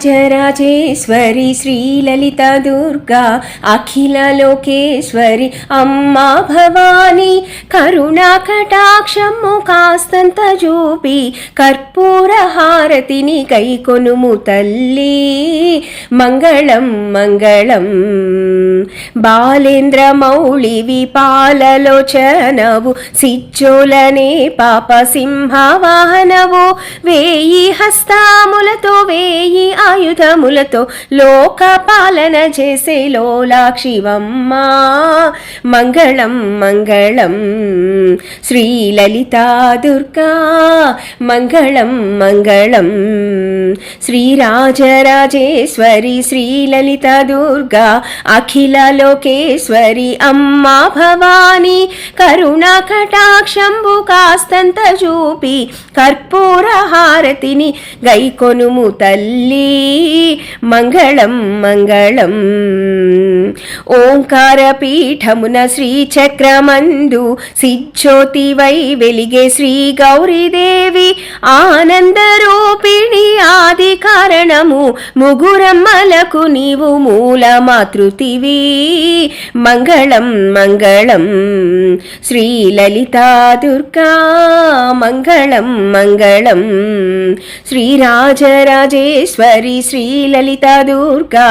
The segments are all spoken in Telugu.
శ్రీరాజరాజేశ్వరి శ్రీలలిత దుర్గా అఖిల లోకేశ్వరి అమ్మా భవాని కరుణా కటాక్షము కాస్తంత చూపి కర్పూర హారతిని కైకొనుము తల్లి. మంగళం మంగళం బాలేంద్ర మౌళివి పాలలోచనవు సిచ్చోలనే పాప సింహవాహనవు వేయి హస్తాములతో వేయి ఆయుధములతో లోక పాలన చేసే లోలాక్షివమ్మా. మంగళం మంగళం శ్రీలలితా దుర్గా మంగళం మంగళం శ్రీరాజరాజేశ్వరి శ్రీలలిత దుర్గా అఖిల లోకేశ్వరి అమ్మా భవాని కరుణా కటాక్షంబు కాస్తంత చూపి కర్పూర హారతిని గైకొనుము తల్లి. మంగళం మంగళం ఓంకార పీఠమున శ్రీచక్రమందు సిజ్యోతివై వెలిగే శ్రీ గౌరీదేవి ఆనంద రూపిణి ఆది కారణము ముగురమ్మలకు నీవు మూల మాతృతివి. మంగళం మంగళం శ్రీలలితా దుర్గా మంగళం మంగళం శ్రీరాజరాజేశ్వరి శ్రీలలిత దుర్గా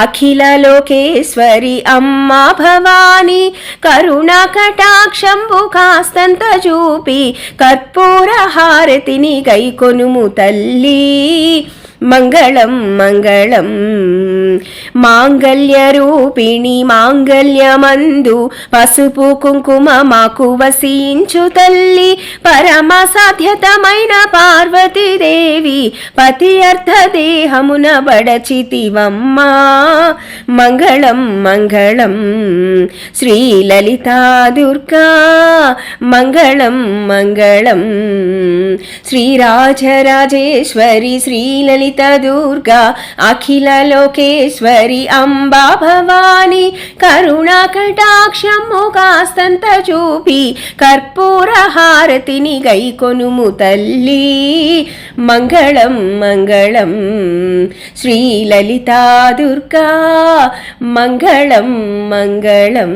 అఖిల లోకేశ్వరి అమ్మా భవాని కరుణా కటాక్షంబు కాస్తంత చూపి కర్పూర హారతిని గైకొనుము తల్లి. మంగళం మంగళం మాంగళ్య రూపిణి మాంగళ్యమందు పసుపు కుంకుమ మాకు వసించు తల్లి. పరమ సాధ్యతమైన పార్వతీదేవి పతి అర్థ దేహమున బడచితివమ్మా. మంగళం మంగళం శ్రీలలితా దుర్గా మంగళం మంగళం శ్రీరాజరాజేశ్వరి శ్రీలలిత దుర్గా అఖిల లోకేశ్వరి అంబా భవాని కరుణా కటాక్షము కాస్తంత చూపి కర్పూర హారతిని గైకొనుము తల్లి. మంగళం మంగళం శ్రీలలితా దుర్గా మంగళం మంగళం.